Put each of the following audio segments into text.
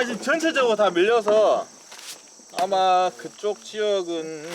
지금 전체적으로 다 밀려서 아마 그쪽 지역은.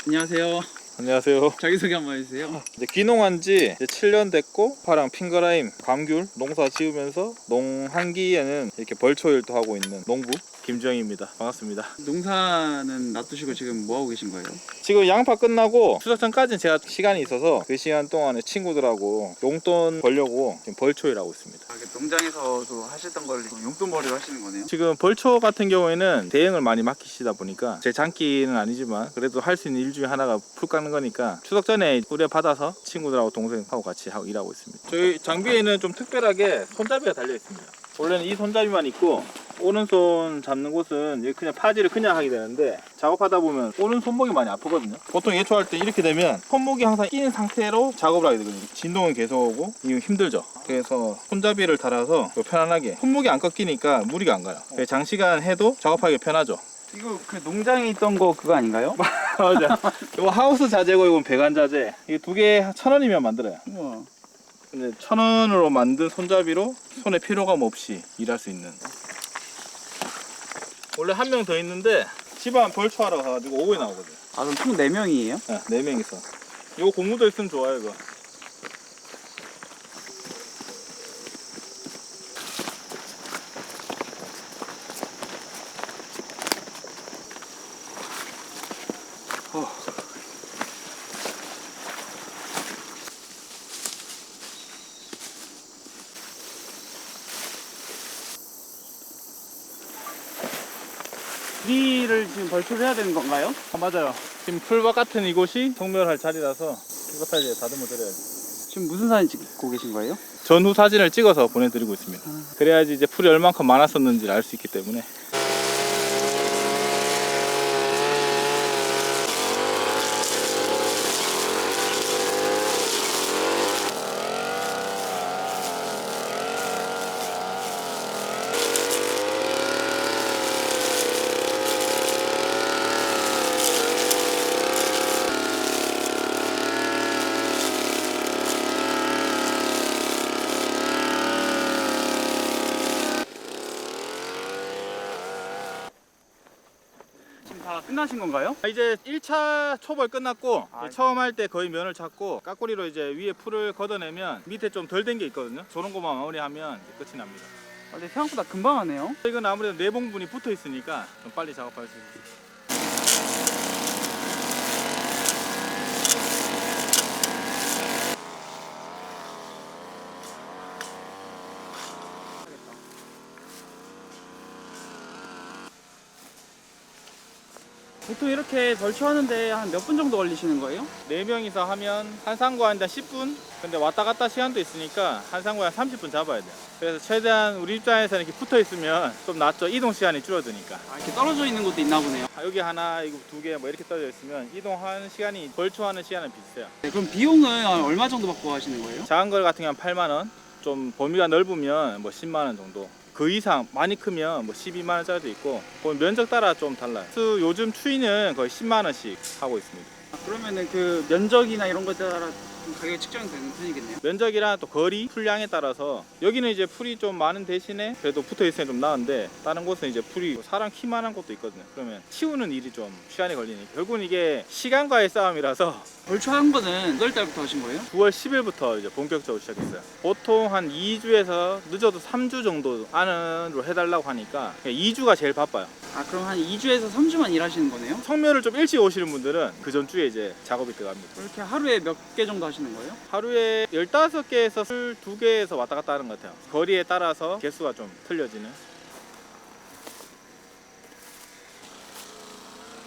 안녕하세요. 안녕하세요. 자기소개 한번 해주세요. 이제 귀농한 지 이제 7년 됐고, 파랑 핑거라임 감귤 농사 지으면서 농한기에는 이렇게 벌초일도 하고 있는 농부 김주영입니다. 반갑습니다. 농사는 놔두시고 지금 뭐 하고 계신 거예요? 지금 양파 끝나고 추석 전까지는 제가 시간이 있어서 그 시간 동안에 친구들하고 용돈 벌려고 지금 벌초일하고 있습니다. 농장에서도 하셨던 걸 용돈벌이로 하시는 거네요? 지금 벌초 같은 경우에는 대행을 많이 맡기시다 보니까 제 장기는 아니지만 그래도 할 수 있는 일 중에 하나가 풀 깎는 거니까 추석 전에 의뢰 받아서 친구들하고 동생하고 같이 일하고 있습니다. 저희 장비에는 좀 특별하게 손잡이가 달려 있습니다. 원래는 이 손잡이만 있고 오른손 잡는 곳은 그냥 파지를 그냥 하게 되는데, 작업하다 보면 오른 손목이 많이 아프거든요. 보통 예초할 때 이렇게 되면 손목이 항상 끼는 상태로 작업을 하게 되거든요. 진동은 계속 오고 이거 힘들죠. 그래서 손잡이를 달아서 편안하게, 손목이 안 꺾이니까 무리가 안 가요. 장시간 해도 작업하기 편하죠. 이거 그 농장에 있던 거 그거 아닌가요? 맞아. 이거 하우스 자재고 이건 배관 자재. 이게 두 개 1,000원이면 만들어요. 우와. 근데 1,000원으로 만든 손잡이로 손에 피로감 없이 일할 수 있는. 원래 한 명 더 있는데 집안 벌초하러 가가지고 오후에 나오거든. 아 그럼 총 4명이에요? 네, 4명이서. 이거 고무도 있으면 좋아요, 이거. 여기를 지금 벌초를 해야 되는 건가요? 맞아요. 지금 풀밭 같은 이곳이 성묘할 자리라서 이것까지 이제 다듬어 드려야지. 지금 무슨 사진 찍고 계신 거예요? 전후 사진을 찍어서 보내드리고 있습니다. 그래야지 이제 풀이 얼만큼 많았었는지를 알 수 있기 때문에. 다 끝나신 건가요? 이제 1차 초벌 끝났고, 아, 처음 할 때 거의 면을 찾고 까꼬리로 이제 위에 풀을 걷어내면 밑에 좀 덜 된 게 있거든요. 저런 것만 마무리하면 이제 끝이 납니다. 근데 생각보다 금방 하네요. 이건 아무래도 내봉분이 붙어 있으니까 좀 빨리 작업할 수 있어요. 보통 이렇게 벌초하는데 한 몇 분 정도 걸리시는 거예요? 4명이서 하면 한 상구한테 한 10분? 근데 왔다 갔다 시간도 있으니까 한 상구에 한 30분 잡아야 돼요. 그래서 최대한 우리 입장에서는 이렇게 붙어 있으면 좀 낫죠. 이동 시간이 줄어드니까. 이렇게 떨어져 있는 곳도 있나 보네요. 여기 하나, 이거 2개 뭐 이렇게 떨어져 있으면 이동하는 시간이 벌초하는 시간은 비슷해요. 네, 그럼 비용은 얼마 정도 받고 하시는 거예요? 작은 걸 같은 경우는 8만 원, 좀 범위가 넓으면 뭐 10만 원 정도. 그 이상 많이 크면 뭐 12만 원짜리도 있고, 면적 따라 좀 달라요. 요즘 추위는 거의 10만 원씩 하고 있습니다. 그러면은 그 면적이나 이런 것에 따라 좀 가격이 측정이 되는 편이겠네요. 면적이랑 또 거리, 풀량에 따라서 여기는 이제 풀이 좀 많은 대신에 그래도 붙어 있으면 좀 나은데, 다른 곳은 이제 풀이 사람 키만한 곳도 있거든요. 그러면 치우는 일이 좀 시간이 걸리니까 결국은 이게 시간과의 싸움이라서. 벌초한 거는 몇 달부터 하신 거예요? 9월 10일부터 이제 본격적으로 시작했어요. 보통 한 2주에서 늦어도 3주 정도 안으로 해달라고 하니까 2주가 제일 바빠요. 아 그럼 한 2주에서 3주만 일하시는 거네요? 성묘를 좀 일찍 오시는 분들은 그 전주에 이제 작업이 들어갑니다. 이렇게 하루에 몇 개 정도 하시는 거예요? 하루에 15개에서 22개에서 왔다 갔다 하는 것 같아요. 거리에 따라서 개수가 좀 틀려지는.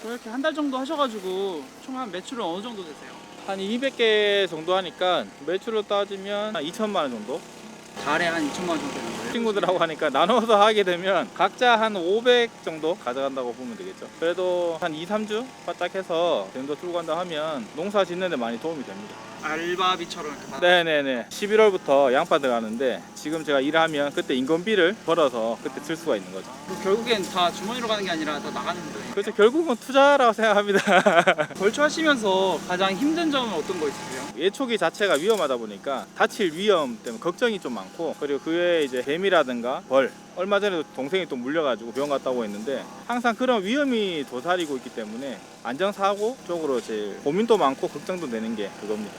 그렇게 한 달 정도 하셔가지고 총 한 매출은 어느 정도 되세요? 한 200개 정도 하니까 매출로 따지면 한 2천만 원 정도? 달에 한 2천만 원 정도 되는 거예요? 친구들하고 하니까 나눠서 하게 되면 각자 한 500 정도 가져간다고 보면 되겠죠. 그래도 한 2, 3주 바짝 해서 정도 들고 간다 하면 농사 짓는 데 많이 도움이 됩니다. 알바비처럼 이렇게 받아. 네네네. 11월부터 양파 들어가는데 지금 제가 일하면 그때 인건비를 벌어서 그때 쓸 수가 있는 거죠. 그럼 결국엔 다 주머니로 가는 게 아니라 다 나가는 거예요. 그래서 결국은 투자라고 생각합니다. 벌초하시면서 가장 힘든 점은 어떤 거 있으세요? 예초기 자체가 위험하다 보니까 다칠 위험 때문에 걱정이 좀 많고, 그리고 그 외에 이제 뱀이라든가 벌, 얼마 전에도 동생이 또 물려가지고 병원 갔다고 했는데 항상 그런 위험이 도사리고 있기 때문에 안전사고 쪽으로 제일 고민도 많고 걱정도 되는 게 그겁니다.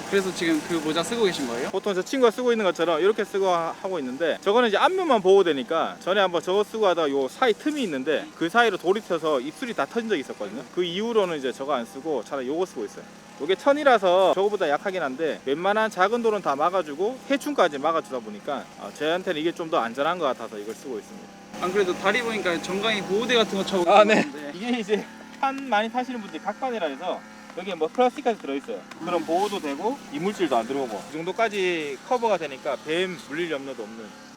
그래서 지금 그 모자 쓰고 계신 거예요? 보통 저 친구가 쓰고 있는 것처럼 이렇게 쓰고 하고 있는데, 저거는 이제 앞면만 보호되니까 전에 한번 저거 쓰고 하다가 요 사이 틈이 있는데 그 사이로 돌이 튀어서 입술이 다 터진 적이 있었거든요. 그 이후로는 이제 저거 안 쓰고 차라리 요거 쓰고 있어요. 요게 천이라서 저거보다 약하긴 한데 웬만한 작은 돌은 다 막아주고 해충까지 막아주다 보니까 저한테는 이게 좀 더 안전한 것 같아서 이걸 쓰고 있습니다. 안 그래도 다리 보니까 정강이 보호대 같은 거 차고 아, 네. 계시는데 이게 이제 판 많이 타시는 분들이 각판이라 해서 여기에 뭐 플라스틱까지 들어있어요. 그럼 보호도 되고 이물질도 안 들어오고 이 정도까지 커버가 되니까 뱀 물릴 염려도 없는.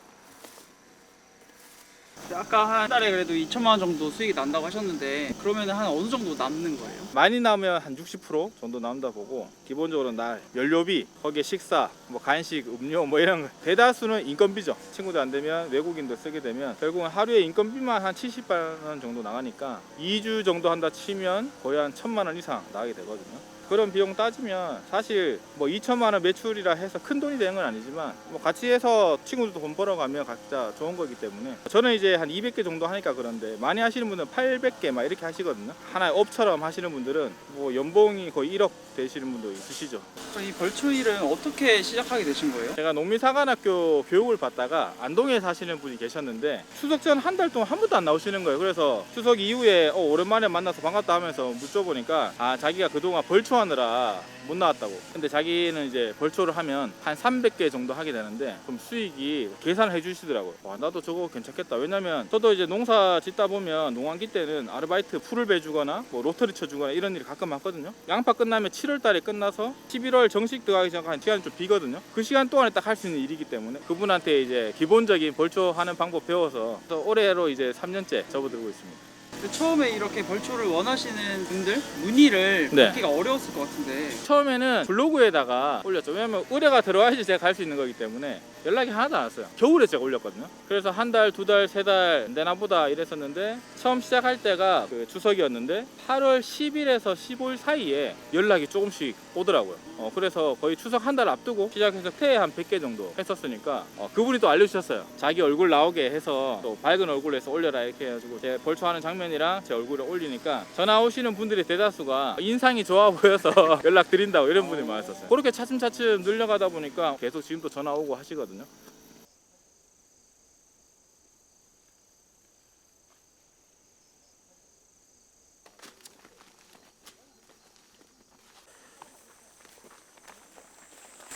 아까 한 달에 그래도 2천만 원 정도 수익이 난다고 하셨는데 그러면 한 어느 정도 남는 거예요? 많이 나오면 한 60% 정도 나온다 보고, 기본적으로 날 연료비, 거기에 식사, 뭐 간식, 음료 뭐 이런 거. 대다수는 인건비죠. 친구들 안 되면 외국인도 쓰게 되면 결국은 하루에 인건비만 한 70만 원 정도 나가니까 2주 정도 한다 치면 거의 한 1,000만 원 이상 나가게 되거든요. 그런 비용 따지면 사실 뭐 2천만 원 매출이라 해서 큰 돈이 되는 건 아니지만 뭐 같이 해서 친구들도 돈 벌어가면 각자 좋은 거기 때문에, 저는 이제 한 200개 정도 하니까 그런데 많이 하시는 분들은 800개 막 이렇게 하시거든요. 하나의 업처럼 하시는 분들은 뭐 연봉이 거의 1억 되시는 분도 있으시죠. 그럼 이 벌초 일은 어떻게 시작하게 되신 거예요? 제가 농민사관학교 교육을 받다가 안동에 사시는 분이 계셨는데 추석 전 한 달 동안 한 번도 안 나오시는 거예요. 그래서 추석 이후에 오랜만에 만나서 반갑다 하면서 물어보니까 자기가 그동안 벌초 하느라 못 나왔다고. 근데 자기는 이제 벌초를 하면 한 300개 정도 하게 되는데 그럼 수익이 계산을 해주시더라고요. 와, 나도 저거 괜찮겠다. 왜냐면 저도 이제 농사 짓다 보면 농한기 때는 아르바이트 풀을 베주거나 뭐 로터리 쳐주거나 이런 일이 가끔 많거든요. 양파 끝나면 7월 달에 끝나서 11월 정식 들어가기 전까지 시간이 좀 비거든요. 그 시간 동안에 딱 할 수 있는 일이기 때문에 그분한테 이제 기본적인 벌초 하는 방법 배워서 올해로 이제 3년째 접어들고 있습니다. 처음에 이렇게 벌초를 원하시는 분들 문의를 네. 받기가 어려웠을 것 같은데 처음에는 블로그에다가 올렸죠. 왜냐면 의뢰가 들어와야지 제가 갈 수 있는 거기 때문에 연락이 하나도 안 왔어요. 겨울에 제가 올렸거든요. 그래서 한 달, 두 달, 세 달 내나 보다 이랬었는데 처음 시작할 때가 그 추석이었는데 8월 10일에서 15일 사이에 연락이 조금씩 오더라고요. 그래서 거의 추석 한 달 앞두고 시작해서 새해 한 100개 정도 했었으니까 그분이 또 알려주셨어요. 자기 얼굴 나오게 해서 또 밝은 얼굴로 해서 올려라 이렇게 해가지고 제 벌초하는 장면이랑 제 얼굴을 올리니까 전화 오시는 분들의 대다수가 인상이 좋아 보여서 연락드린다고 이런 분이 많았었어요. 그렇게 차츰차츰 늘려가다 보니까 계속 지금도 전화 오고 하시거든요.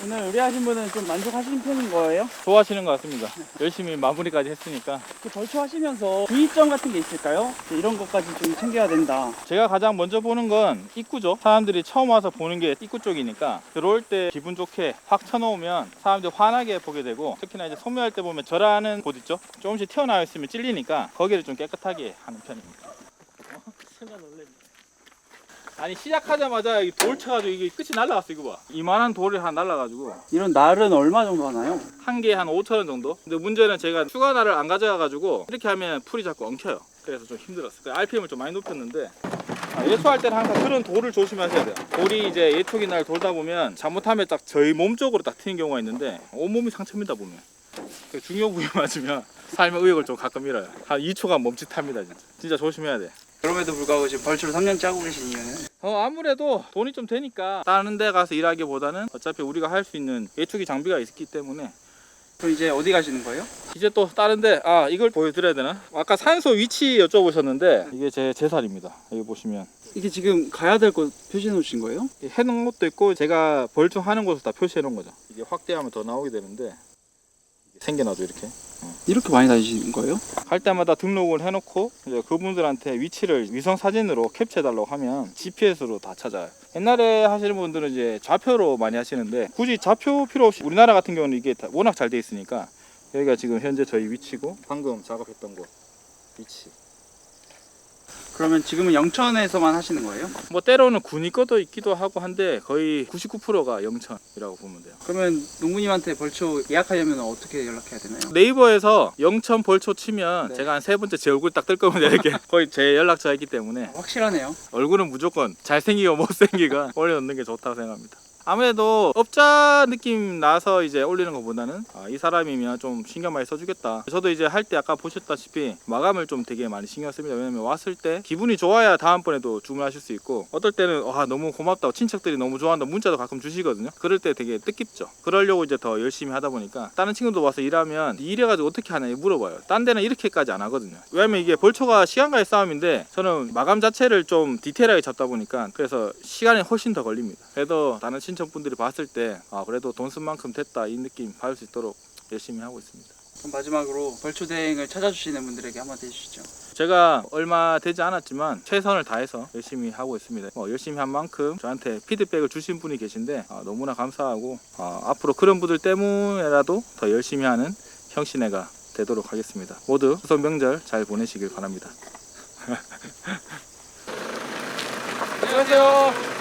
오늘 의뢰하신 분은 좀 만족하시는 편인 거예요? 좋아하시는 것 같습니다. 열심히 마무리까지 했으니까. 그 벌초 하시면서 주의점 같은 게 있을까요? 이런 것까지 좀 챙겨야 된다. 제가 가장 먼저 보는 건 입구죠. 사람들이 처음 와서 보는 게 입구 쪽이니까 들어올 때 기분 좋게 확 쳐놓으면 사람들이 환하게 보게 되고, 특히나 이제 소묘할 때 보면 절하는 곳 있죠. 조금씩 튀어나와 있으면 찔리니까 거기를 좀 깨끗하게 하는 편입니다. 순간 놀랐네. 아니 시작하자마자 이 돌 쳐가지고 이게 끝이 날라갔어. 이거 봐. 이만한 돌이 하나 날라가지고 이런 날은 얼마 정도 하나요? 한 개에 한 5,000원 정도. 근데 문제는 제가 추가 날을 안 가져가가지고 이렇게 하면 풀이 자꾸 엉켜요. 그래서 좀 힘들었어요. 그래서 RPM을 좀 많이 높였는데 예초할 때는 항상 그런 돌을 조심하셔야 돼요. 돌이 이제 예초기 날 돌다 보면 잘못하면 딱 저희 몸 쪽으로 딱 튀는 경우가 있는데 온몸이 상처입니다 보면. 중요 부위 맞으면 삶의 의욕을 좀 가끔 잃어요. 한 2초간 멈칫합니다 진짜. 진짜 조심해야 돼. 그럼에도 불구하고 지금 벌초를 3년째 하고 계신 이유는? 아무래도 돈이 좀 되니까 다른 데 가서 일하기보다는 어차피 우리가 할 수 있는 예초기 장비가 있기 때문에. 그럼 이제 어디 가시는 거예요? 이제 또 다른데 이걸 보여드려야 되나? 아까 산소 위치 여쭤보셨는데 이게 제 제살입니다. 여기 보시면 이게 지금 가야 될 곳 표시해 놓으신 거예요? 해놓은 것도 있고 제가 벌초하는 곳을 다 표시해 놓은 거죠. 이게 확대하면 더 나오게 되는데 이게 생겨나죠 이렇게. 이렇게 많이 다니시는 거예요? 갈 때마다 등록을 해놓고 이제 그분들한테 위치를 위성 사진으로 캡처해달라고 하면 GPS로 다 찾아요. 옛날에 하시는 분들은 이제 좌표로 많이 하시는데 굳이 좌표 필요 없이 우리나라 같은 경우는 이게 워낙 잘 돼 있으니까 여기가 지금 현재 저희 위치고 방금 작업했던 곳 위치. 그러면 지금은 영천에서만 하시는 거예요? 뭐 때로는 군이 꺼도 있기도 하고 한데 거의 99%가 영천이라고 보면 돼요. 그러면 농부님한테 벌초 예약하려면 어떻게 연락해야 되나요? 네이버에서 영천 벌초 치면 네. 제가 한 3번째 제 얼굴 딱 뜰 겁니다. 이렇게 거의 제 연락처가 있기 때문에 확실하네요. 얼굴은 무조건 잘생기고 못생기가 올려놓는 게 좋다고 생각합니다. 아무래도 업자 느낌 나서 이제 올리는 것보다는 이 사람이면 좀 신경 많이 써주겠다. 저도 이제 할 때 아까 보셨다시피 마감을 좀 되게 많이 신경 씁니다. 왜냐면 왔을 때 기분이 좋아야 다음번에도 주문하실 수 있고, 어떨 때는 너무 고맙다고 친척들이 너무 좋아한다 문자도 가끔 주시거든요. 그럴 때 되게 뜻깊죠. 그러려고 이제 더 열심히 하다 보니까 다른 친구도 와서 일하면 이래가지고 어떻게 하냐 물어봐요. 딴 데는 이렇게까지 안 하거든요. 왜냐면 이게 벌초가 시간과의 싸움인데 저는 마감 자체를 좀 디테일하게 잡다 보니까 그래서 시간이 훨씬 더 걸립니다. 그래도 다른 친척분들이 봤을 때 그래도 돈 쓴 만큼 됐다 이 느낌 받을 수 있도록 열심히 하고 있습니다. 그럼 마지막으로 벌초 대행을 찾아주시는 분들에게 한마디 해주시죠. 제가 얼마 되지 않았지만 최선을 다해서 열심히 하고 있습니다. 열심히 한 만큼 저한테 피드백을 주신 분이 계신데 너무나 감사하고 앞으로 그런 분들 때문에라도 더 열심히 하는 형신애가 되도록 하겠습니다. 모두 추석 명절 잘 보내시길 바랍니다. 안녕하세요.